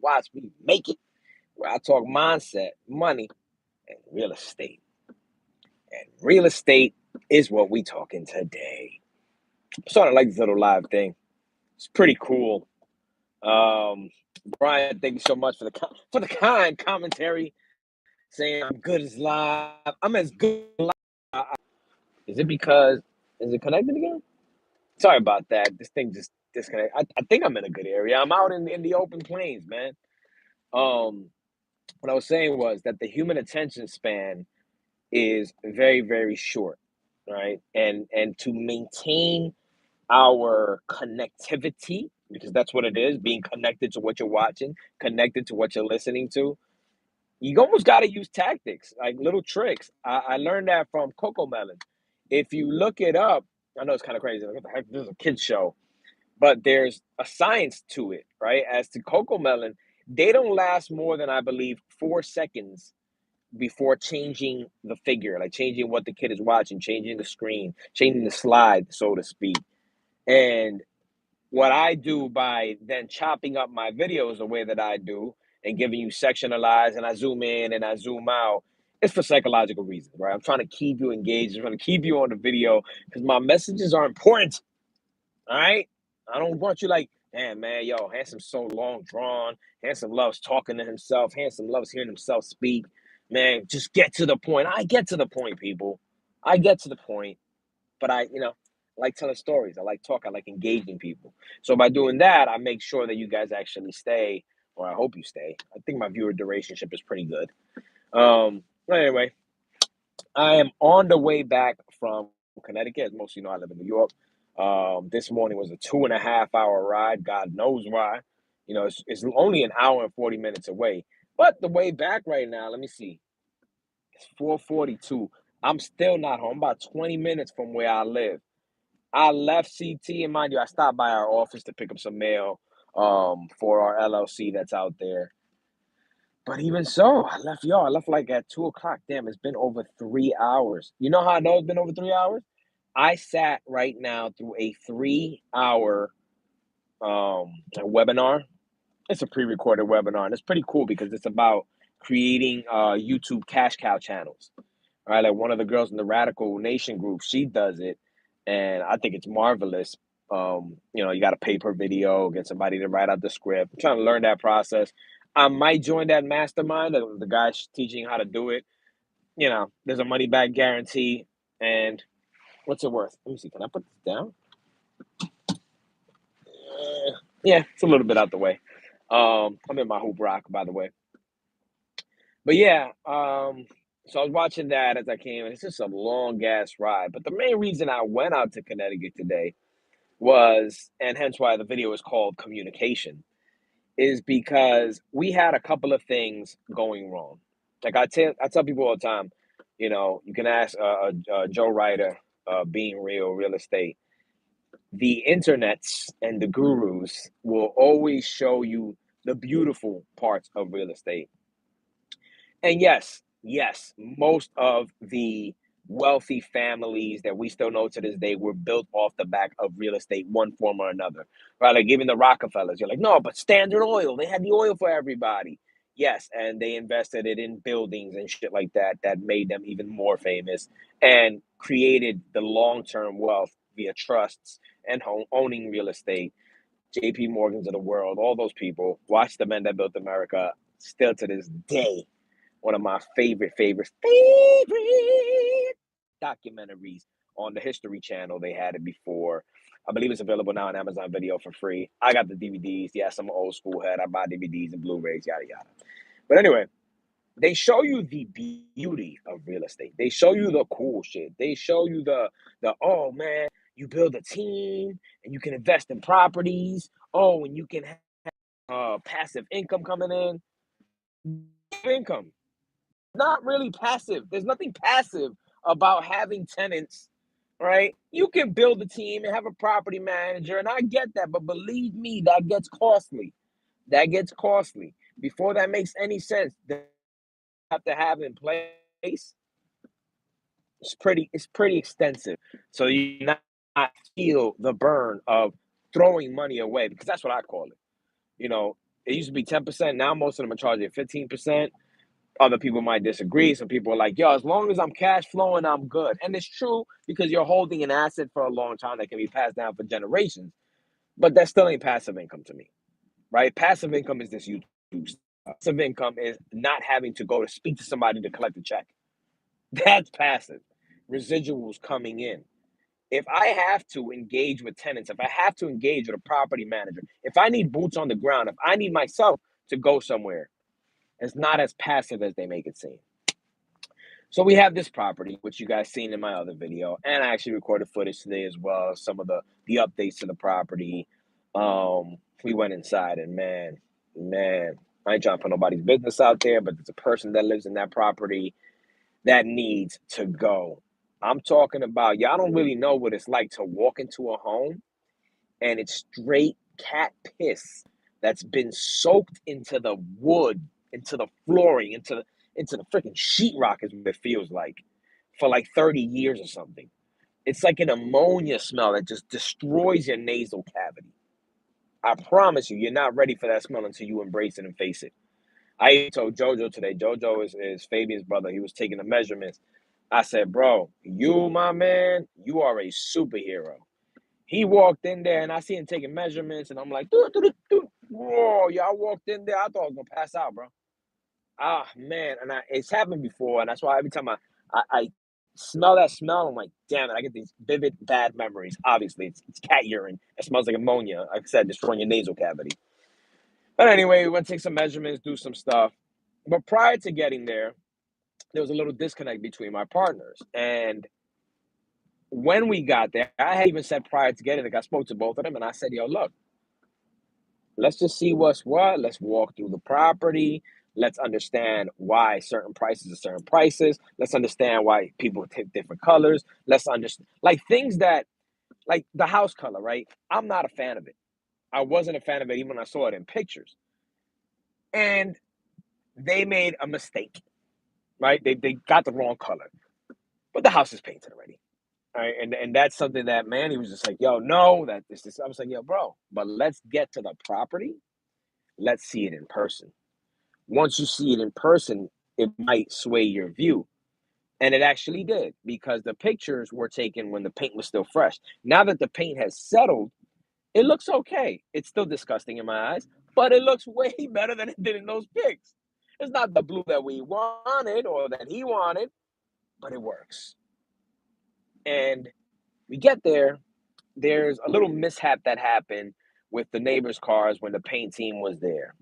watch me make it, where I talk mindset, money, and real estate. And real estate is what we talking today. Sort of like this little live thing. It's pretty cool. Um, Brian, thank you so much for for the kind commentary, saying I'm good as live. I'm as good live. Is it because is it connected again? Sorry about that. This thing just disconnected. I think I'm in a good area. I'm out in the open plains, man. Um, what I was saying was that the human attention span is very, very short, right? And to maintain our connectivity, because that's what it is, being connected to what you're watching, connected to what you're listening to, you almost got to use tactics, like little tricks. I learned that from Coco Melon. If you look it up, I know it's kind of crazy. Like, what the heck? This is a kid's show, but there's a science to it, right? As to Coco Melon, they don't last more than, I believe, 4 seconds before changing the figure, like changing what the kid is watching, changing the screen, changing the slide, so to speak. And what I do by then chopping up my videos the way that I do and giving you sectionalized and I zoom in and I zoom out, it's for psychological reasons, right? I'm trying to keep you engaged. I'm trying to keep you on the video because my messages are important. All right. I don't want you like, damn, man, yo, Handsome so long drawn. Handsome loves talking to himself. Handsome loves hearing himself speak. Man, just get to the point. I get to the point, people. I get to the point, but I like telling stories. I like talking. I like engaging people. So by doing that, I make sure that you guys actually stay, or I hope you stay. I think my viewer durationship is pretty good. But anyway, I am on the way back from Connecticut. As most of you know, I live in New York. This morning was a 2.5 hour ride. God knows why. It's only an hour and 40 minutes away. But the way back right now, let me see. It's 4:42. I'm still not home. About 20 minutes from where I live. I left CT, and mind you, I stopped by our office to pick up some mail for our LLC that's out there. But even so, I left y'all. I left like at 2 o'clock. Damn, it's been over 3 hours. You know how I know it's been over 3 hours? I sat right now through a 3 hour webinar. It's a pre-recorded webinar, and it's pretty cool because it's about creating YouTube cash cow channels. Right, like one of the girls in the Radical Nation group, she does it, and I think it's marvelous. You got to pay per video, get somebody to write out the script. I'm trying to learn that process. I might join that mastermind. The guy's teaching how to do it. There's a money back guarantee, and what's it worth? Let me see. Can I put this down? Yeah, it's a little bit out the way. I'm in my hoop rock, by the way. But yeah, so I was watching that as I came, and it's just a long gas ride. But the main reason I went out to Connecticut today was, and hence why the video is called Communication, is because we had a couple of things going wrong. Like I tell people all the time, you can ask Joe Ryder, Being Real Estate. The internets and the gurus will always show you the beautiful parts of real estate. And yes, most of the wealthy families that we still know to this day were built off the back of real estate, one form or another. Right? Like even the Rockefellers, you're like, no, but Standard Oil, they had the oil for everybody. Yes, and they invested it in buildings and shit like that that made them even more famous and created the long-term wealth via trusts and owning real estate. JP Morgans of the world, all those people, watch the men that built America still to this day one of my favorite documentaries on the History Channel. They had it before. I believe it's available now on Amazon Video for free. I got the DVDs. Yes, I'm an old school head. I buy DVDs and Blu-rays, yada yada. But anyway, they show you the beauty of real estate. They show you the cool shit. They show you the oh man, you build a team and you can invest in properties. Oh, and you can have passive income coming in. Income. Not really passive. There's nothing passive about having tenants, right? You can build a team and have a property manager, and I get that, but believe me, that gets costly. That gets costly. Before that makes any sense, they have to have in place. It's pretty extensive. So you not feel the burn of throwing money away because that's what I call it. You know, It used to be 10%. Now most of them are charging 15%. Other people might disagree. Some people are like, yo, as long as I'm cash flowing, I'm good. And it's true because you're holding an asset for a long time that can be passed down for generations. But that still ain't passive income to me, right? Passive income is this YouTube stuff. Passive income is not having to go to speak to somebody to collect a check. That's passive. Residuals coming in. If I have to engage with tenants, if I have to engage with a property manager, if I need boots on the ground, if I need myself to go somewhere, it's not as passive as they make it seem. So we have this property, which you guys seen in my other video, and I actually recorded footage today as well. Some of the updates to the property. We went inside, and man, I ain't trying to put nobody's business out there, but there's a person that lives in that property that needs to go. I'm talking about y'all don't really know what it's like to walk into a home and it's straight cat piss that's been soaked into the wood, into the flooring, into the freaking sheetrock is what it feels like for like 30 years or something. It's like an ammonia smell that just destroys your nasal cavity. I promise you, you're not ready for that smell until you embrace it and face it. I told Jojo today, Jojo is Fabian's brother. He was taking the measurements. I said, bro, you, my man, you are a superhero. He walked in there and I see him taking measurements, and I'm like, whoa, y'all walked in there. I thought I was gonna pass out, bro. Ah, man, and it's happened before, and that's why every time I smell that smell, I'm like, damn it, I get these vivid bad memories. Obviously, it's cat urine. It smells like ammonia. Like I said, destroying your nasal cavity. But anyway, we went to take some measurements, do some stuff. But prior to getting there was a little disconnect between my partners. And when we got there, I had even said prior to getting there, I spoke to both of them and I said, yo, look, let's just see what's what. Let's walk through the property. Let's understand why certain prices are certain prices. Let's understand why people take different colors. Let's understand like things that like the house color, right? I'm not a fan of it. I wasn't a fan of it even when I saw it in pictures. And they made a mistake, right? They got the wrong color. But the house is painted already. All right. And that's something that Manny was just like, yo, no, that this. I was like, yo, bro, but let's get to the property. Let's see it in person. Once you see it in person, it might sway your view. And it actually did because the pictures were taken when the paint was still fresh. Now that the paint has settled, it looks okay. It's still disgusting in my eyes, but it looks way better than it did in those pics. It's not the blue that we wanted or that he wanted, but it works. And we get there, there's a little mishap that happened with the neighbors' cars when the paint team was there.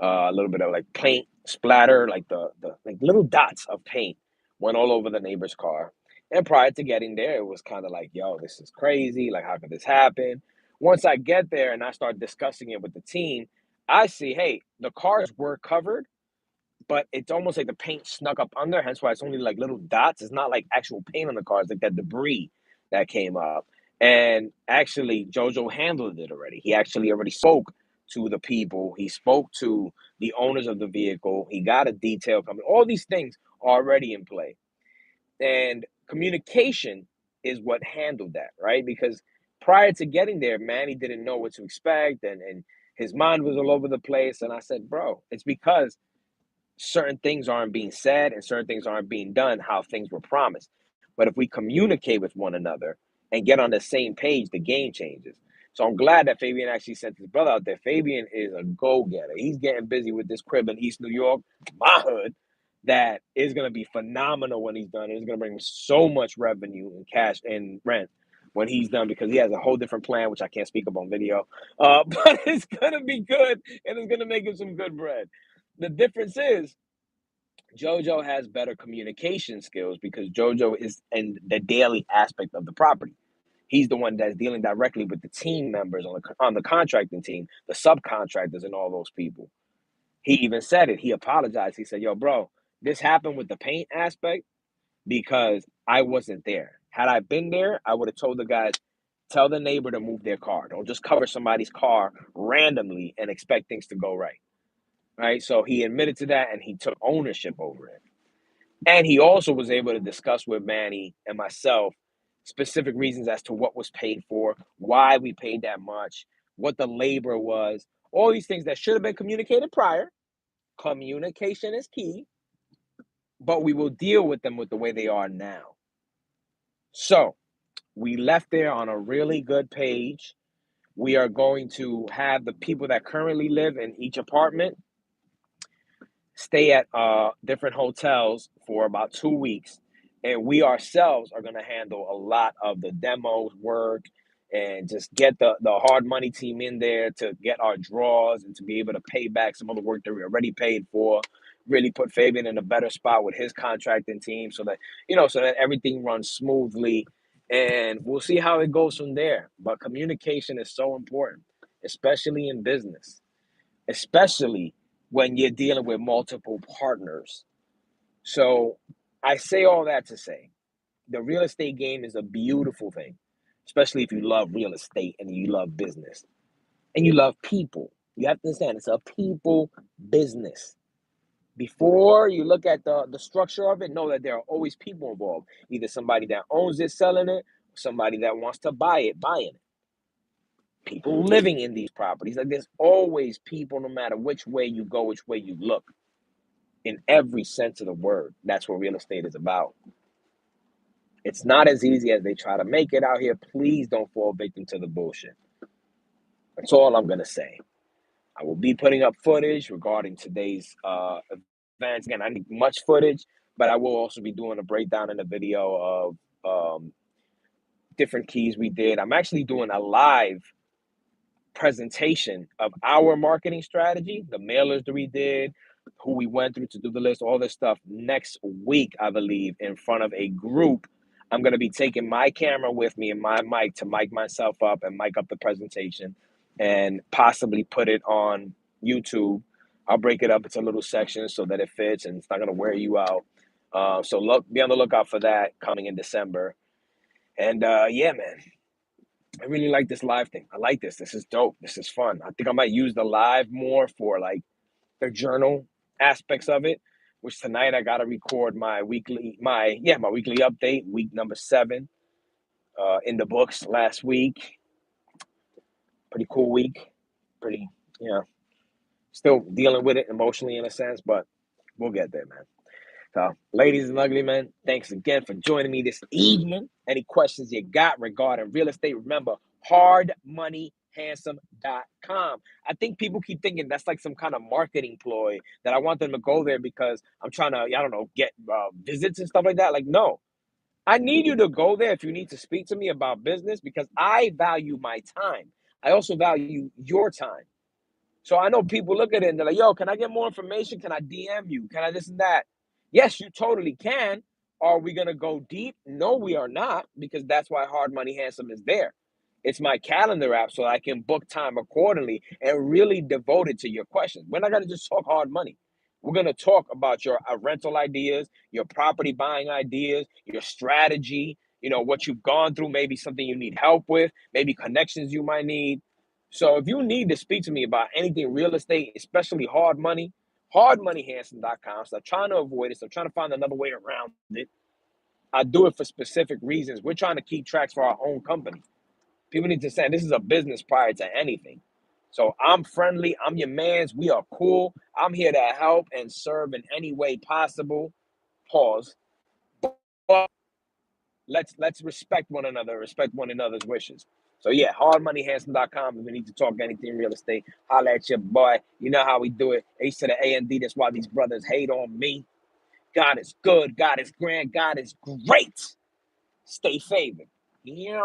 A little bit of like paint splatter, like the like little dots of paint went all over the neighbor's car. And prior to getting there, it was kind of like, yo, this is crazy. Like, how could this happen? Once I get there and I start discussing it with the team, I see, hey, the cars were covered, but it's almost like the paint snuck up under, hence why it's only like little dots. It's not like actual paint on the cars, like that debris that came up. And actually, Jojo handled it already. He actually already spoke to the people. He spoke to the owners of the vehicle. He got a detail coming. All these things are already in play. And communication is what handled that, right? Because prior to getting there, Manny didn't know what to expect, and his mind was all over the place. And I said, bro, it's because certain things aren't being said and certain things aren't being done how things were promised. But if we communicate with one another and get on the same page, the game changes. So I'm glad that Fabian actually sent his brother out there. Fabian is a go-getter. He's getting busy with this crib in East New York, my hood, that is going to be phenomenal when he's done. It's going to bring so much revenue and cash and rent when he's done because he has a whole different plan, which I can't speak up on video. But it's going to be good and it's going to make him some good bread. The difference is Jojo has better communication skills because Jojo is in the daily aspect of the property. He's the one that's dealing directly with the team members on the contracting team, the subcontractors, and all those people. He even said it. He apologized. He said, "Yo, bro, this happened with the paint aspect because I wasn't there. Had I been there, I would have told the guys, tell the neighbor to move their car. Don't just cover somebody's car randomly and expect things to go right." Right. So he admitted to that and he took ownership over it. And he also was able to discuss with Manny and myself specific reasons as to what was paid for, why we paid that much, what the labor was, All these things that should have been communicated prior. Communication is key, but we will deal with them with the way they are now. So we left there on a really good page. We are going to have the people that currently live in each apartment stay at different hotels for about 2 weeks, and we ourselves are going to handle a lot of the demos work and just get the hard money team in there to get our draws and to be able to pay back some of the work that we already paid for. Really put Fabian in a better spot with his contracting team so that so that everything runs smoothly, and we'll see how it goes from there. But communication is so important, especially in business, especially when you're dealing with multiple partners. So I say all that to say the real estate game is a beautiful thing, especially if you love real estate and you love business and you love people. You have to understand it's a people business. Before you look at the structure of it, know that there are always people involved. Either somebody that owns it, selling it, or somebody that wants to buy it, buying it. People living in these properties. Like there's always people, no matter which way you go, which way you look. In every sense of the word, that's what real estate is about. It's not as easy as they try to make it out here. Please don't fall victim to the bullshit. That's all I'm gonna say. I will be putting up footage regarding today's events. Again, I need much footage, but I will also be doing a breakdown in the video of different keys we did. I'm actually doing a live presentation of our marketing strategy, the mailers that we did, who we went through to do the list, all this stuff next week, I believe, in front of a group. I'm going to be taking my camera with me and my mic to mic myself up and mic up the presentation and possibly put it on YouTube. I'll break it up into little sections so that it fits and it's not going to wear you out. So be on the lookout for that coming in December. And yeah, man, I really like this live thing. I like this. This is dope. This is fun. I think I might use the live more for like the journal aspects of it, which tonight I gotta record my weekly update, week number 7, in the books last week. Pretty cool week. Pretty, still dealing with it emotionally in a sense, but we'll get there, man. So, ladies and ugly men, thanks again for joining me this evening. Any questions you got regarding real estate, remember, hardmoneyhandsome.com. I think people keep thinking that's like some kind of marketing ploy that I want them to go there because I'm trying to, I don't know, get visits and stuff like that. Like, no, I need you to go there if you need to speak to me about business because I value my time. I also value your time. So I know people look at it and they're like, yo, can I get more information? Can I DM you? Can I this and that? Yes, you totally can. Are we going to go deep? No, we are not, because that's why Hard Money Handsome is there. It's my calendar app so I can book time accordingly and really devote it to your questions. We're not going to just talk hard money. We're going to talk about your rental ideas, your property buying ideas, your strategy, what you've gone through, maybe something you need help with, maybe connections you might need. So if you need to speak to me about anything real estate, especially hard money, hardmoneyhandsome.com. Stop trying to avoid it. Stop trying to find another way around it. I do it for specific reasons. We're trying to keep tracks for our own company. People need to say this is a business prior to anything. So I'm friendly. I'm your mans. We are cool. I'm here to help and serve in any way possible. Pause. But let's respect one another, respect one another's wishes. So yeah, hardmoneyhandsome.com. If we need to talk anything real estate, holla at your boy. You know how we do it. H to the A and D. That's why these brothers hate on me. God is good. God is grand. God is great. Stay favored. Yeah.